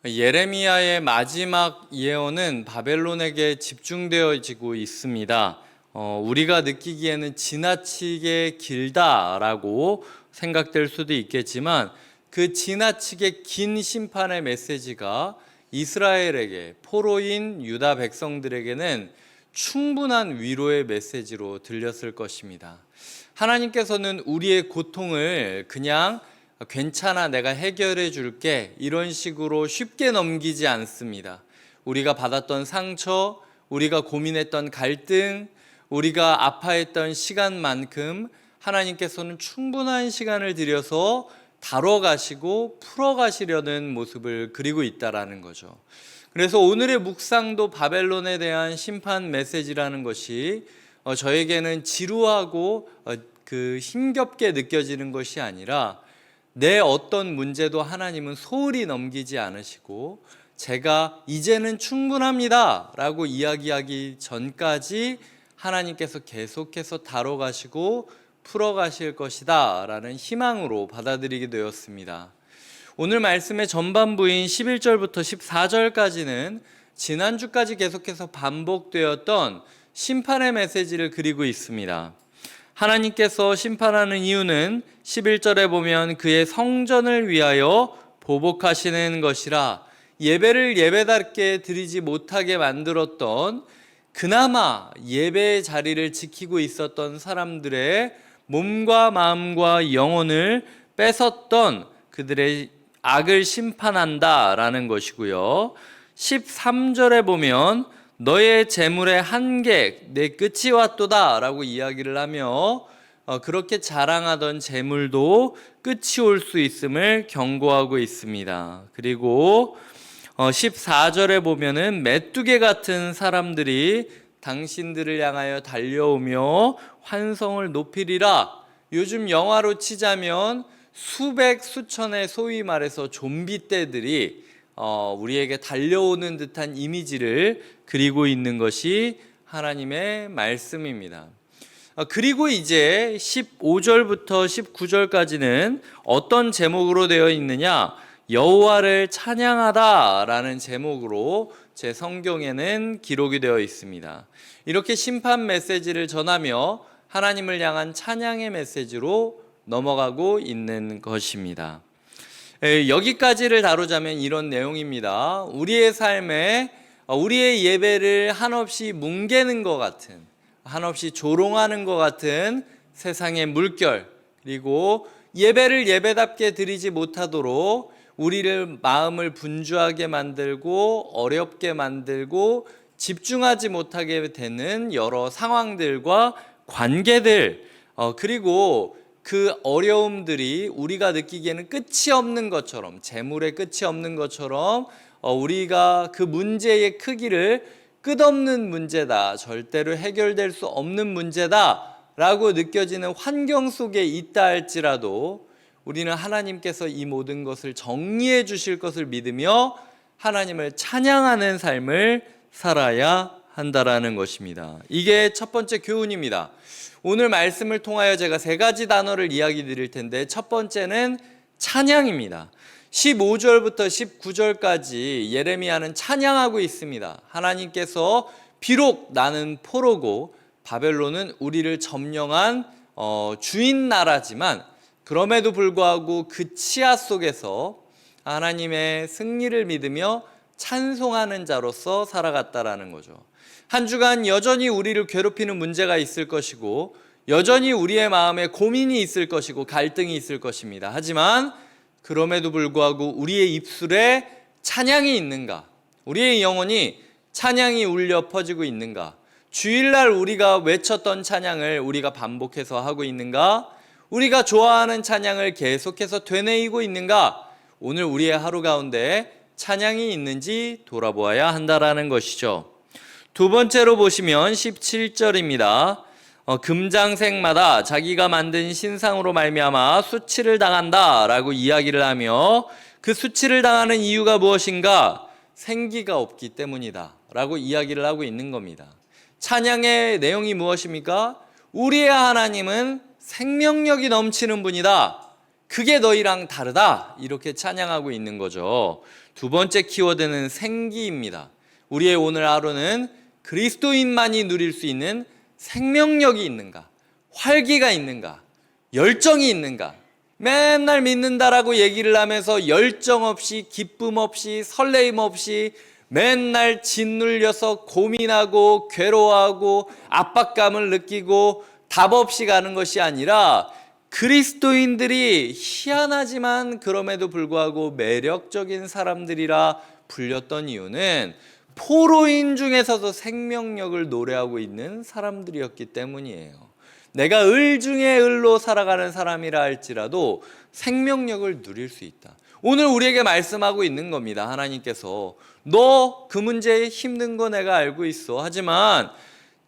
예레미야의 마지막 예언은 바벨론에게 집중되어지고 있습니다. 우리가 느끼기에는 지나치게 길다라고 생각될 수도 있겠지만 그 지나치게 긴 심판의 메시지가 이스라엘에게, 포로인 유다 백성들에게는 충분한 위로의 메시지로 들렸을 것입니다. 하나님께서는 우리의 고통을 그냥 괜찮아, 내가 해결해 줄게, 이런 식으로 쉽게 넘기지 않습니다. 우리가 받았던 상처, 우리가 고민했던 갈등, 우리가 아파했던 시간만큼 하나님께서는 충분한 시간을 들여서 다뤄가시고 풀어가시려는 모습을 그리고 있다라는 거죠. 그래서 오늘의 묵상도 바벨론에 대한 심판 메시지라는 것이 저에게는 지루하고 힘겹게 느껴지는 것이 아니라 내 어떤 문제도 하나님은 소홀히 넘기지 않으시고 제가 이제는 충분합니다 라고 이야기하기 전까지 하나님께서 계속해서 다뤄가시고 풀어가실 것이다 라는 희망으로 받아들이게 되었습니다. 오늘 말씀의 전반부인 11절부터 14절까지는 지난주까지 계속해서 반복되었던 심판의 메시지를 그리고 있습니다. 하나님께서 심판하는 이유는 11절에 보면 그의 성전을 위하여 보복하시는 것이라, 예배를 예배답게 드리지 못하게 만들었던, 그나마 예배의 자리를 지키고 있었던 사람들의 몸과 마음과 영혼을 뺏었던 그들의 악을 심판한다라는 것이고요. 13절에 보면 너의 재물의 한계, 내 끝이 왔도다 라고 이야기를 하며 그렇게 자랑하던 재물도 끝이 올 수 있음을 경고하고 있습니다. 그리고 14절에 보면은 메뚜기 같은 사람들이 당신들을 향하여 달려오며 환성을 높이리라. 요즘 영화로 치자면 수백 수천의 소위 말해서 좀비 떼들이 우리에게 달려오는 듯한 이미지를 그리고 있는 것이 하나님의 말씀입니다. 그리고 이제 15절부터 19절까지는 어떤 제목으로 되어 있느냐? 여호와를 찬양하다라는 제목으로 제 성경에는 기록이 되어 있습니다. 이렇게 심판 메시지를 전하며 하나님을 향한 찬양의 메시지로 넘어가고 있는 것입니다. 여기까지를 다루자면 이런 내용입니다. 우리의 삶에 우리의 예배를 한없이 뭉개는 것 같은, 한없이 조롱하는 것 같은 세상의 물결, 그리고 예배를 예배답게 드리지 못하도록 우리를 마음을 분주하게 만들고 어렵게 만들고 집중하지 못하게 되는 여러 상황들과 관계들, 그리고 그 어려움들이 우리가 느끼기에는 끝이 없는 것처럼, 재물의 끝이 없는 것처럼 우리가 그 문제의 크기를 끝없는 문제다, 절대로 해결될 수 없는 문제다 라고 느껴지는 환경 속에 있다 할지라도 우리는 하나님께서 이 모든 것을 정리해 주실 것을 믿으며 하나님을 찬양하는 삶을 살아야 한다라는 것입니다. 이게 첫 번째 교훈입니다. 오늘 말씀을 통하여 제가 세 가지 단어를 이야기 드릴 텐데, 첫 번째는 찬양입니다. 15절부터 19절까지 예레미야는 찬양하고 있습니다. 하나님께서 비록 나는 포로고 바벨론은 우리를 점령한 주인 나라지만 그럼에도 불구하고 그 치하 속에서 하나님의 승리를 믿으며 찬송하는 자로서 살아갔다라는 거죠. 한 주간 여전히 우리를 괴롭히는 문제가 있을 것이고 여전히 우리의 마음에 고민이 있을 것이고 갈등이 있을 것입니다. 하지만 그럼에도 불구하고 우리의 입술에 찬양이 있는가? 우리의 영혼이 찬양이 울려 퍼지고 있는가? 주일날 우리가 외쳤던 찬양을 우리가 반복해서 하고 있는가? 우리가 좋아하는 찬양을 계속해서 되뇌이고 있는가? 오늘 우리의 하루 가운데 찬양이 있는지 돌아보아야 한다라는 것이죠. 두 번째로 보시면 17절입니다. 금장색마다 자기가 만든 신상으로 말미암아 수치를 당한다 라고 이야기를 하며, 그 수치를 당하는 이유가 무엇인가? 생기가 없기 때문이다 라고 이야기를 하고 있는 겁니다. 찬양의 내용이 무엇입니까? 우리의 하나님은 생명력이 넘치는 분이다. 그게 너희랑 다르다. 이렇게 찬양하고 있는 거죠. 두 번째 키워드는 생기입니다. 우리의 오늘 하루는 그리스도인만이 누릴 수 있는 생명력이 있는가? 활기가 있는가? 열정이 있는가? 맨날 믿는다라고 얘기를 하면서 열정 없이, 기쁨 없이, 설레임 없이 맨날 짓눌려서 고민하고 괴로워하고 압박감을 느끼고 답 없이 가는 것이 아니라, 그리스도인들이 희한하지만 그럼에도 불구하고 매력적인 사람들이라 불렸던 이유는 포로인 중에서도 생명력을 노래하고 있는 사람들이었기 때문이에요. 내가 을 중에 을로 살아가는 사람이라 할지라도 생명력을 누릴 수 있다. 오늘 우리에게 말씀하고 있는 겁니다. 하나님께서 너 그 문제에 힘든 거 내가 알고 있어. 하지만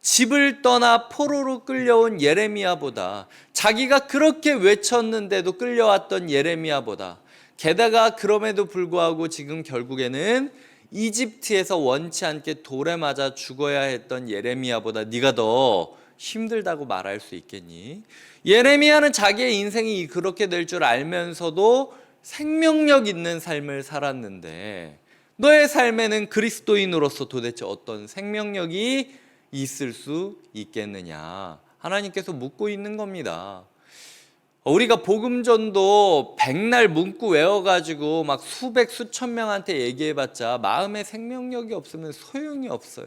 집을 떠나 포로로 끌려온 예레미야보다, 자기가 그렇게 외쳤는데도 끌려왔던 예레미야보다, 게다가 그럼에도 불구하고 지금 결국에는 이집트에서 원치 않게 돌에 맞아 죽어야 했던 예레미야보다 네가 더 힘들다고 말할 수 있겠니? 예레미야는 자기의 인생이 그렇게 될 줄 알면서도 생명력 있는 삶을 살았는데, 너의 삶에는 그리스도인으로서 도대체 어떤 생명력이 있을 수 있겠느냐? 하나님께서 묻고 있는 겁니다. 우리가 복음전도 백날 문구 외워가지고 막 수백 수천 명한테 얘기해봤자 마음에 생명력이 없으면 소용이 없어요.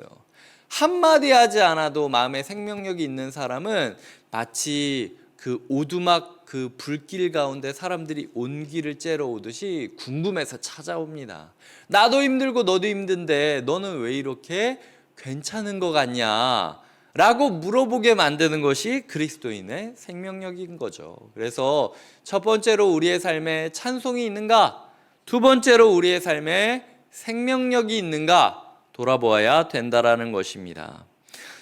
한마디 하지 않아도 마음에 생명력이 있는 사람은 마치 그 오두막 그 불길 가운데 사람들이 온기를 쬐러 오듯이 궁금해서 찾아옵니다. 나도 힘들고 너도 힘든데 너는 왜 이렇게 괜찮은 것 같냐? 라고 물어보게 만드는 것이 그리스도인의 생명력인 거죠. 그래서 첫 번째로 우리의 삶에 찬송이 있는가? 두 번째로 우리의 삶에 생명력이 있는가? 돌아보아야 된다라는 것입니다.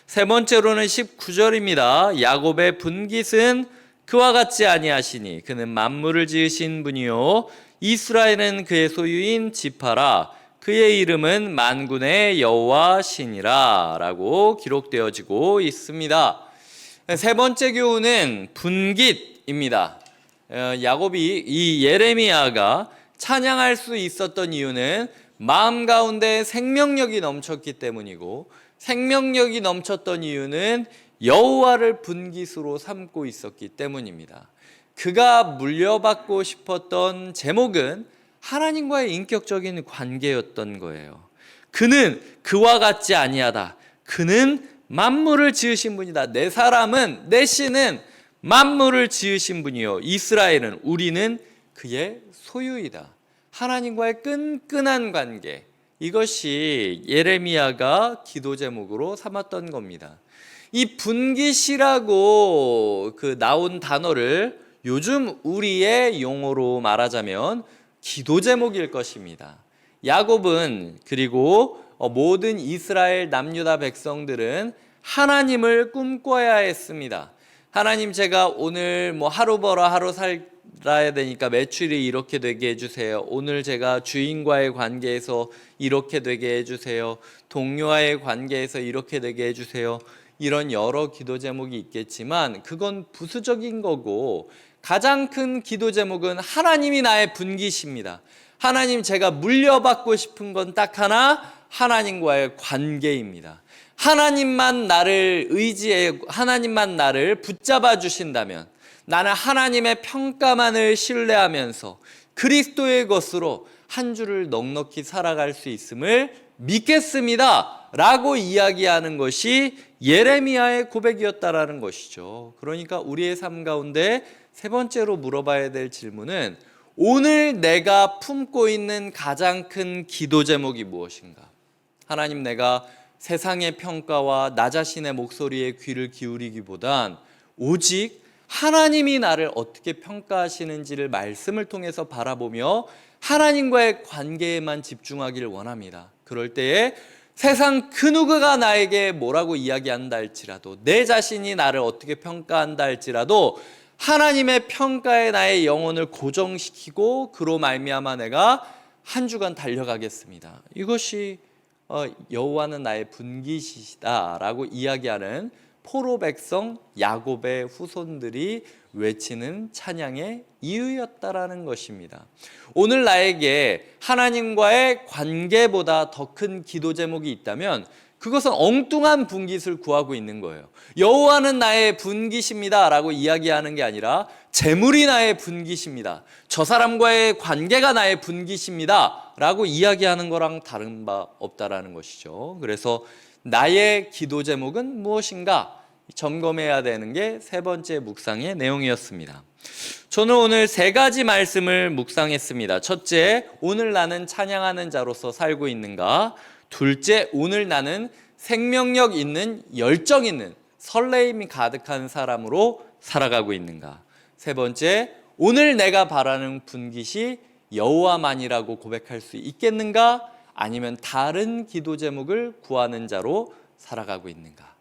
세 번째로는 19절입니다. 야곱의 분깃은 그와 같지 아니하시니 그는 만물을 지으신 분이요 이스라엘은 그의 소유인 지파라 그의 이름은 만군의 여호와시니라 라고 기록되어지고 있습니다. 세 번째 교훈은 분깃입니다. 야곱이, 이 예레미야가 찬양할 수 있었던 이유는 마음 가운데 생명력이 넘쳤기 때문이고, 생명력이 넘쳤던 이유는 여호와를 분깃으로 삼고 있었기 때문입니다. 그가 물려받고 싶었던 제목은 하나님과의 인격적인 관계였던 거예요. 그는 그와 같지 아니하다. 그는 만물을 지으신 분이다. 내 사람은, 내 신은 만물을 지으신 분이요 이스라엘은, 우리는 그의 소유이다. 하나님과의 끈끈한 관계, 이것이 예레미야가 기도 제목으로 삼았던 겁니다. 이 분깃이라고 나온 단어를 요즘 우리의 용어로 말하자면 기도 제목일 것입니다. 야곱은, 그리고 모든 이스라엘 남유다 백성들은 하나님을 꿈꿔야 했습니다. 하나님, 제가 오늘 하루 벌어 하루 살아야 되니까 매출이 이렇게 되게 해주세요. 오늘 제가 주인과의 관계에서 이렇게 되게 해주세요. 동료와의 관계에서 이렇게 되게 해주세요. 이런 여러 기도 제목이 있겠지만 그건 부수적인 거고, 가장 큰 기도 제목은 하나님이 나의 분깃입니다. 하나님, 제가 물려받고 싶은 건 딱 하나, 하나님과의 관계입니다. 하나님만 나를 의지해, 하나님만 나를 붙잡아 주신다면 나는 하나님의 평가만을 신뢰하면서 그리스도의 것으로 한 주를 넉넉히 살아갈 수 있음을 믿겠습니다 라고 이야기하는 것이 예레미야의 고백이었다라는 것이죠. 그러니까 우리의 삶 가운데 세 번째로 물어봐야 될 질문은, 오늘 내가 품고 있는 가장 큰 기도 제목이 무엇인가? 하나님, 내가 세상의 평가와 나 자신의 목소리에 귀를 기울이기보단 오직 하나님이 나를 어떻게 평가하시는지를 말씀을 통해서 바라보며 하나님과의 관계에만 집중하기를 원합니다. 그럴 때에 세상 그 누구가 나에게 뭐라고 이야기한다 할지라도, 내 자신이 나를 어떻게 평가한다 할지라도 하나님의 평가에 나의 영혼을 고정시키고 그로 말미암아 내가 한 주간 달려가겠습니다. 이것이 여호와는 나의 분깃이시다 라고 이야기하는 포로 백성 야곱의 후손들이 외치는 찬양의 이유였다라는 것입니다. 오늘 나에게 하나님과의 관계보다 더 큰 기도 제목이 있다면 그것은 엉뚱한 분깃을 구하고 있는 거예요. 여호와는 나의 분깃입니다 라고 이야기하는 게 아니라 재물이 나의 분깃입니다, 저 사람과의 관계가 나의 분깃입니다 라고 이야기하는 거랑 다른 바 없다라는 것이죠. 그래서 나의 기도 제목은 무엇인가 점검해야 되는 게 세 번째 묵상의 내용이었습니다. 저는 오늘 세 가지 말씀을 묵상했습니다. 첫째, 오늘 나는 찬양하는 자로서 살고 있는가? 둘째, 오늘 나는 생명력 있는, 열정 있는, 설레임이 가득한 사람으로 살아가고 있는가? 세 번째, 오늘 내가 바라는 분깃이 여호와만이라고 고백할 수 있겠는가? 아니면 다른 기도 제목을 구하는 자로 살아가고 있는가?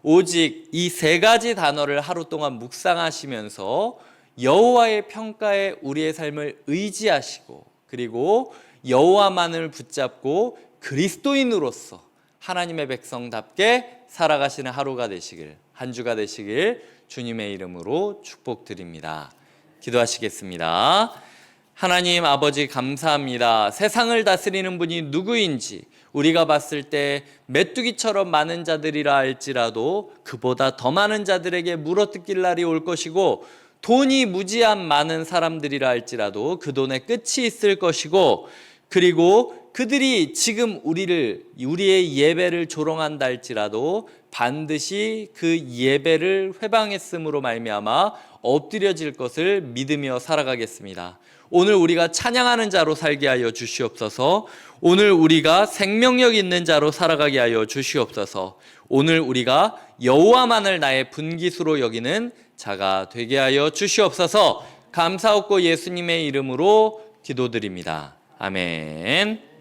오직 이 세 가지 단어를 하루 동안 묵상하시면서 여호와의 평가에 우리의 삶을 의지하시고, 그리고 여호와만을 붙잡고 그리스도인으로서 하나님의 백성답게 살아가시는 하루가 되시길, 한 주가 되시길 주님의 이름으로 축복드립니다. 기도하시겠습니다. 하나님 아버지, 감사합니다. 세상을 다스리는 분이 누구인지 우리가 봤을 때 메뚜기처럼 많은 자들이라 할지라도 그보다 더 많은 자들에게 물어뜯길 날이 올 것이고, 돈이 무지한 많은 사람들이라 할지라도 그 돈에 끝이 있을 것이고, 그리고 그들이 지금 우리의 예배를 조롱한다 할지라도 반드시 그 예배를 회방했음으로 말미암아 엎드려질 것을 믿으며 살아가겠습니다. 오늘 우리가 찬양하는 자로 살게 하여 주시옵소서. 오늘 우리가 생명력 있는 자로 살아가게 하여 주시옵소서. 오늘 우리가 여호와만을 나의 분깃으로 여기는 자가 되게 하여 주시옵소서. 감사하고 예수님의 이름으로 기도드립니다. 아멘.